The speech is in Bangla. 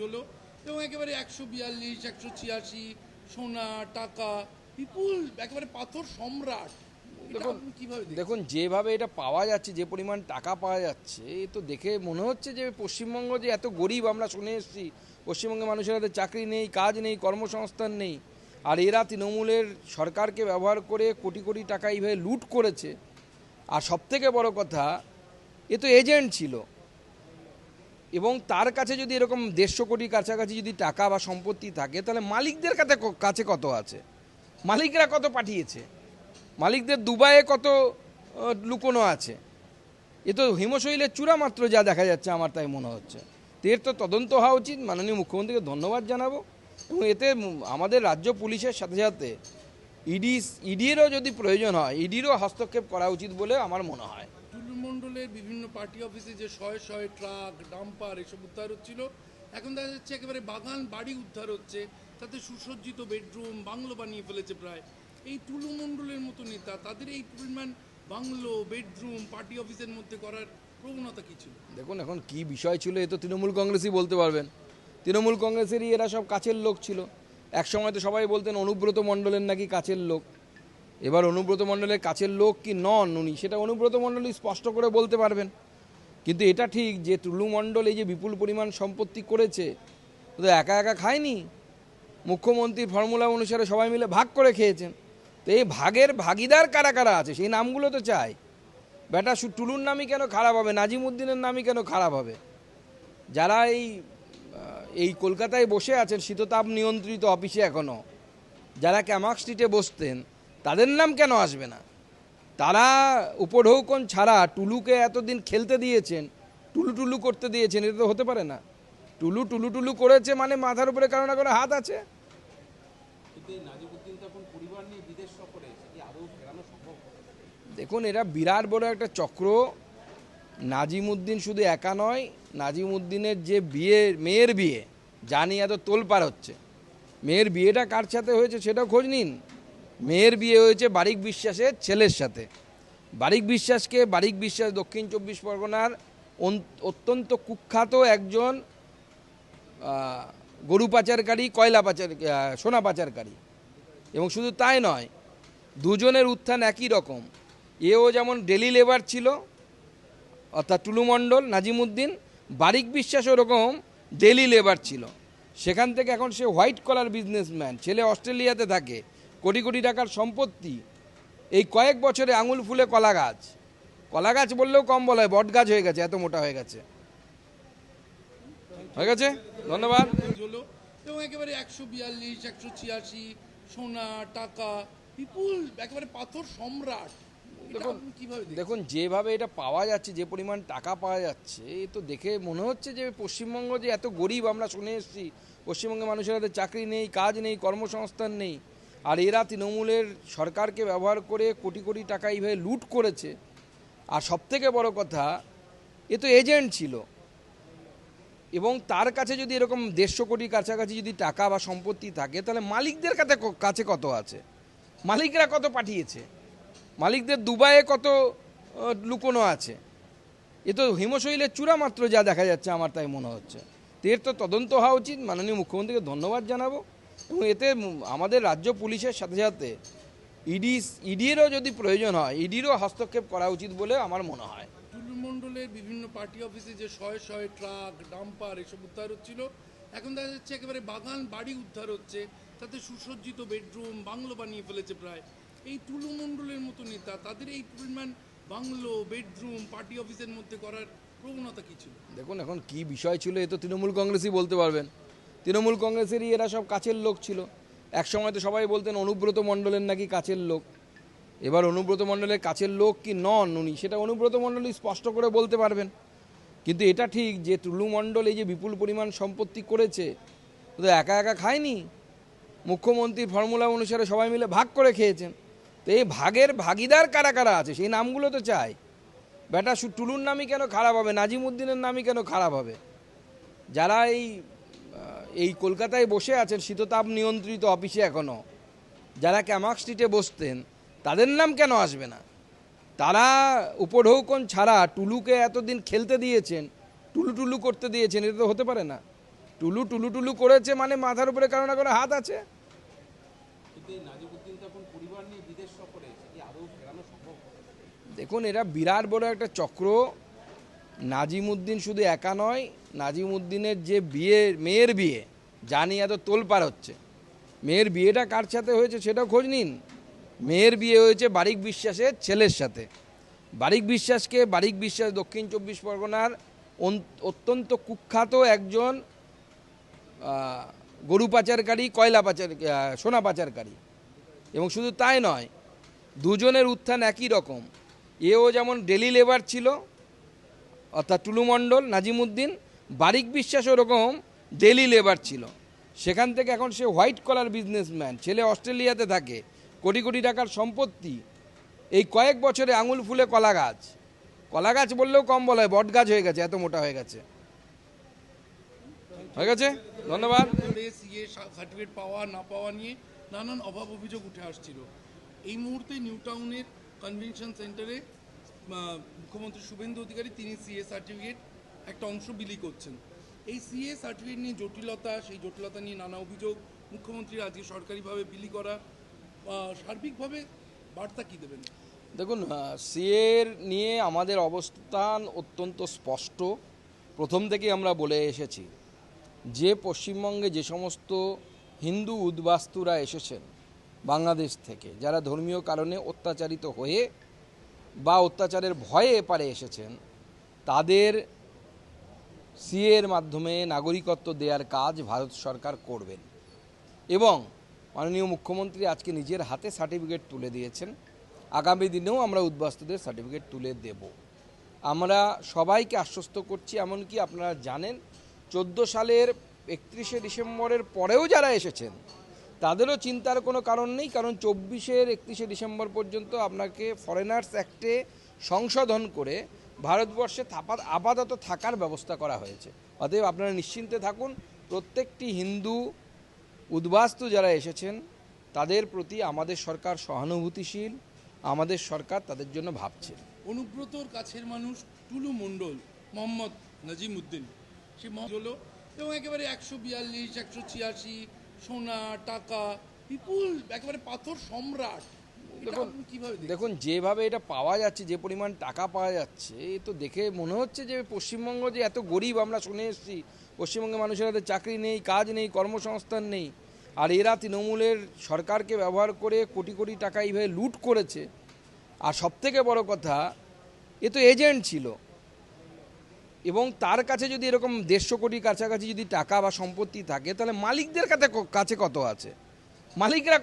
হলো এবং একেবারে ১৪২ ১৮৬ সোনা টাকা বিপুল একেবারে পাথর সম্রাট। দেখুন কিভাবে দেখুন যেভাবে এটা পাওয়া যাচ্ছে, যে পরিমাণ টাকা পাওয়া যাচ্ছে, এ তো দেখে মনে হচ্ছে যে পশ্চিমবঙ্গ যে এত গরিব আমরা শুনে এসেছি। পশ্চিমবঙ্গের মানুষের হাতে চাকরি নেই, কাজ নেই, কর্মসংস্থান নেই, আর এরা তৃণমূলের সরকারকে ব্যবহার করে কোটি কোটি টাকা এইভাবে লুট করেছে। আর সবথেকে বড় কথা, এ তো এজেন্ট ছিল, এবং তার কাছে যদি এরকম ১৫০ কোটির কাছাকাছি যদি টাকা বা সম্পত্তি থাকে, তাহলে মালিকদের কাছে কত আছে? মালিকরা কত পাঠিয়েছে? মালিকদের দুবাইয়ে কত লুকোনো আছে? এ তো হিমশৈলের চূড়া মাত্র যা দেখা যাচ্ছে, আমার তাই মনে হচ্ছে। তো এর তো তদন্ত হওয়া উচিত। মাননীয় মুখ্যমন্ত্রীকে ধন্যবাদ জানাবো, এবং এতে আমাদের রাজ্য পুলিশের সাথে সাথে ইডিরও যদি প্রয়োজন হয়, ইডিরও হস্তক্ষেপ করা উচিত বলে আমার মনে হয়। টুলু মণ্ডলের বিভিন্ন পার্টি অফিসে যে শয়ে শয়ে ট্রাক ডাম্পার এসব উদ্ধার হচ্ছিল, এখন দেখা যাচ্ছে একেবারে বাগান বাড়ি উদ্ধার হচ্ছে, তাতে সুসজ্জিত বেডরুম বাংলো বানিয়ে ফেলেছে প্রায়। এই টুলু মণ্ডলের মতো নেতা তাদের এই পরিমাণ বাংলো বেডরুম পার্টি অফিসের মধ্যে করার প্রবণতা কী ছিল? দেখুন এখন কি বিষয় ছিল, এ তো তৃণমূল কংগ্রেসই বলতে পারবেন। তৃণমূল কংগ্রেসেরই এরা সব কাছের লোক ছিল। এক সময় তো সবাই বলতেন অনুব্রত মণ্ডলের নাকি কাছের লোক। এবার অনুব্রত মণ্ডলের কাছের লোক কি নন উনি, সেটা অনুব্রত মণ্ডলই স্পষ্ট করে বলতে পারবেন। কিন্তু এটা ঠিক যে টুলু মণ্ডল এই যে বিপুল পরিমাণ সম্পত্তি করেছে, ও তো একা একা খায়নি। মুখ্যমন্ত্রীর ফর্মুলা অনুসারে সবাই মিলে ভাগ করে খেয়েছেন। তো এই ভাগের ভাগিদার কারা কারা আছে, সেই নামগুলো তো চাই। বেটা টুলুর নামই কেন খারাপ হবে, নাজিমুদ্দিনের নামই কেন খারাপ হবে? যারা এই কলকাতায় বসে আছেন শীততাপ নিয়ন্ত্রিত অফিসে, এখনও যারা ক্যামাক স্ট্রিটে বসতেন, তাদের নাম কেন আসবে না? তারা উপঢৌকন ছাড়া টুলুকে এতদিন খেলতে দিয়েছেন, টুলু টুলু করতে দিয়েছেন, এটা তো হতে পারে না। টুলু টুলু টুলু করেছে মানে মাথার উপরে কারো না কারো হাত আছে। দেখুন এরা বিরাট বড় একটা চক্র। নাজিমুদ্দিন শুধু একা নয়, নাজিমুদ্দিনের যে মেয়ের বিয়ে জানি এত তোলপাড় হচ্ছে, মেয়ের বিয়েটা কার সাথে হয়েছে সেটাও খোঁজ নিন। মেয়ের বিয়ে হয়েছে বারিক বিশ্বাসের ছেলের সাথে। বারিক বিশ্বাস দক্ষিণ ২৪ পরগনার অত্যন্ত কুখ্যাত একজন গরু পাচারকারী, সোনা পাচারকারী। এবং শুধু তাই নয়, দুজনের উত্থান একই রকম। এও যেমন ডেলি লেবার ছিল, অর্থাৎ টুলু মণ্ডল নাজিমুদ্দিন, বারিক বিশ্বাস ওরকম ডেলি লেবার ছিল। সেখান থেকে এখন সে হোয়াইট কলার বিজনেসম্যান, ছেলে অস্ট্রেলিয়াতে থাকে, কোটি কোটি টাকার সম্পত্তি। এই কয়েক বছরে আঙুল ফুলে কলা গাছ বললেও কম বলা হয়, বট গাছ হয়ে গেছে, এত মোটা হয়ে গেছে। ধন্যবাদ। হলো এবং একেবারে ১৪২ ১৮৬ সোনা টাকা বিপুল একেবারে পাথর সম্রাট। দেখুন যেভাবে এটা পাওয়া যাচ্ছে, যে পরিমাণ টাকা পাওয়া যাচ্ছে, এ তো দেখে মনে হচ্ছে যে পশ্চিমবঙ্গ যে এত গরিব আমরা শুনে এসেছি। পশ্চিমবঙ্গের মানুষের হাতে চাকরি নেই, কাজ নেই, কর্মসংস্থান নেই, আর এরা তৃণমূলের সরকারকে ব্যবহার করে কোটি কোটি টাকা এইভাবে লুট করেছে। আর সবথেকে বড় কথা, এ তো এজেন্ট ছিল, এবং তার কাছে যদি এরকম ১৫০ কোটির কাছাকাছি যদি টাকা বা সম্পত্তি থাকে, তাহলে মালিকদের কাছে কত আছে? মালিকরা কত পাঠিয়েছে? মালিকদের দুবাইয়ে কত লুকোনো আছে? এ তো হিমশৈলের চূড়া মাত্র যা দেখা যাচ্ছে, আমার তাই মনে হচ্ছে। তো এর তো তদন্ত হওয়া উচিত। মাননীয় মুখ্যমন্ত্রীকে ধন্যবাদ জানাবো, এবং এতে আমাদের রাজ্য পুলিশের সাথে সাথে ইডিরও যদি প্রয়োজন হয়, ইডিরও হস্তক্ষেপ করা উচিত বলে আমার মনে হয়। টুলু মণ্ডলের বিভিন্ন পার্টি অফিসে যে শয়ে শয়ে ট্রাক ডাম্পার এসব উদ্ধার হচ্ছিল, এখন দেখা যাচ্ছে একেবারে বাগান বাড়ি উদ্ধার হচ্ছে, তাতে সুসজ্জিত বেডরুম বাংলো বানিয়ে ফেলেছে প্রায়। এই টুলু মণ্ডলের মতো নেতা তাদের এই পরিমাণ বাংলো বেডরুম পার্টি অফিসের মধ্যে করার প্রবণতা কী ছিল? দেখুন এখন কি বিষয় ছিল, এ তো তৃণমূল কংগ্রেসই বলতে পারবেন। তৃণমূল কংগ্রেসেরই এরা সব কাছের লোক ছিল। এক সময় তো সবাই বলতেন অনুব্রত মণ্ডলের নাকি কাছের লোক। এবার অনুব্রত মণ্ডলের কাছের লোক কি নন উনি, সেটা অনুব্রত মণ্ডলই স্পষ্ট করে বলতে পারবেন। কিন্তু এটা ঠিক যে টুলু মণ্ডল এই যে বিপুল পরিমাণ সম্পত্তি করেছে, ও তো একা একা খায়নি। মুখ্যমন্ত্রীর ফর্মুলা অনুসারে সবাই মিলে ভাগ করে খেয়েছেন। তো এই ভাগের ভাগিদার কারা কারা আছে, সেই নামগুলো তো চাই। বেটা টুলুর নামই কেন খারাপ হবে, নাজিমুদ্দিনের নামই কেন খারাপ হবে? যারা এই কলকাতায় বসে আছেন শীততাপ নিয়ন্ত্রিত অফিসে, এখনও যারা ক্যামাক স্ট্রিটে বসতেন, তাদের নাম কেন আসবে না? তারা উপঢৌকন ছাড়া টুলুকে এতদিন খেলতে দিয়েছেন, টুলু টুলু করতে দিয়েছেন, এটা তো হতে পারে না। টুলু টুলু টুলু করেছে মানে মাথার উপরে কারো না কারো হাত আছে। দেখুন, এরা বিরাট বড় একটা চক্র। নাজিমুদ্দিন শুধু একা নয়, নাজিমুদ্দিনের যে বিয়ে, মেয়ের বিয়ে, জানি এত তোলপাড় হচ্ছে, মেয়ের বিয়েটা কার সাথে হয়েছে সেটাও খোঁজ নিন। মেয়ের বিয়ে হয়েছে বারিক বিশ্বাসের ছেলের সাথে। বারিক বিশ্বাস দক্ষিণ 24 পরগনার অত্যন্ত কুখ্যাত একজন গরু পাচারকারী, কয়লা পাচার, সোনা পাচারকারী। এবং শুধু তাই নয়, দুজনের উত্থান একই রকম। এও যেমন ডেলি লেবার ছিল, অর্থাৎ টুলু মণ্ডল, নাজিমুদ্দিন। বারিক বিশ্বাস ওরকম ডেলি লেবার ছিল। সেখান থেকে এখন সে হোয়াইট কলার বিজনেসম্যান, ছেলে অস্ট্রেলিয়াতে থাকে, কোটি কোটি টাকার সম্পত্তি। এই কয়েক বছরে আঙুল ফুলে কলা গাছ বললেও কম বলা হয়, বট গাছ হয়ে গেছে, এত মোটা হয়ে গেছে। ধন্যবাদ। সিএ সার্টিফিকেট পাওয়া না পাওয়া নিয়ে নানান অভাব অভিযোগ উঠে আসছিল। এই মুহূর্তে নিউ টাউনের কনভেনশন সেন্টারে মুখ্যমন্ত্রী শুভেন্দু অধিকারী তিনি সিএ সার্টিফিকেট একটা অংশ বিলি করছেন। এই সিএ সার্টিফিকেট নিয়ে সেই জটিলতা নিয়ে নানা অভিযোগ, মুখ্যমন্ত্রীর আজকে সরকারিভাবে বিলি করা, সার্বিকভাবে বার্তা কী দেবেন? দেখুন, সিএর নিয়ে আমাদের অবস্থান অত্যন্ত স্পষ্ট। প্রথম থেকে আমরা বলে এসেছি যে পশ্চিমবঙ্গে যে সমস্ত হিন্দু উদ্বাস্তুরা এসেছেন বাংলাদেশ থেকে, যারা ধর্মীয় কারণে অত্যাচারিত হয়ে বা অত্যাচারের ভয়ে এপারে এসেছেন, তাদের সিএর মাধ্যমে নাগরিকত্ব দেওয়ার কাজ ভারত সরকার করবেন। এবং মাননীয় মুখ্যমন্ত্রী আজকে নিজের হাতে সার্টিফিকেট তুলে দিয়েছেন। আগামী দিনেও আমরা উদ্বাস্তুদের সার্টিফিকেট তুলে দেব। আমরা সবাইকে আশ্বস্ত করছি, এমনকি আপনারা জানেন 14 সালের 31শে ডিসেম্বরের পরেও যারা এসেছেন তাদেরও চিন্তার কোনো কারণ নেই, কারণ 24-এর 31শে ডিসেম্বর পর্যন্ত আপনাকে ফরেনার্স অ্যাক্টে সংশোধন করে ভারতবর্ষে আপাতত থাকার ব্যবস্থা করা হয়েছে। অতএব আপনারা নিশ্চিন্তে থাকুন, প্রত্যেকটি হিন্দু উদ্বাস্তু যারা এসেছেন তাদের প্রতি আমাদের সরকার সহানুভূতিশীল, আমাদের সরকার তাদের জন্য ভাবছে। অনুব্রতর কাছের মানুষ টুলু মণ্ডল, মোহাম্মদ নাজিমুদ্দিন, সে হলো এবং একেবারে 142, 186 সোনা টাকা, বিপুল একেবারে পাথর সম্রাট। দেখুন, যেভাবে এটা পাওয়া যাচ্ছে, যে পরিমাণ টাকা পাওয়া যাচ্ছে, এ তো দেখে মনে হচ্ছে যে পশ্চিমবঙ্গ যে এত গরিব। আমরা শুনে এসেছি পশ্চিমবঙ্গের মানুষের হাতে চাকরি নেই, কাজ নেই, কর্মসংস্থান নেই, আর এরা তৃণমূলের সরকারকে ব্যবহার করে কোটি কোটি টাকা এইভাবে লুট করেছে। আর সবথেকে বড় কথা, এ তো এজেন্ট ছিল, এবং তার কাছে যদি এরকম 150 কোটি কাছাকাছি যদি টাকা বা সম্পত্তি থাকে, তাহলে মালিকদের কাছে কত আছে? মালিকরা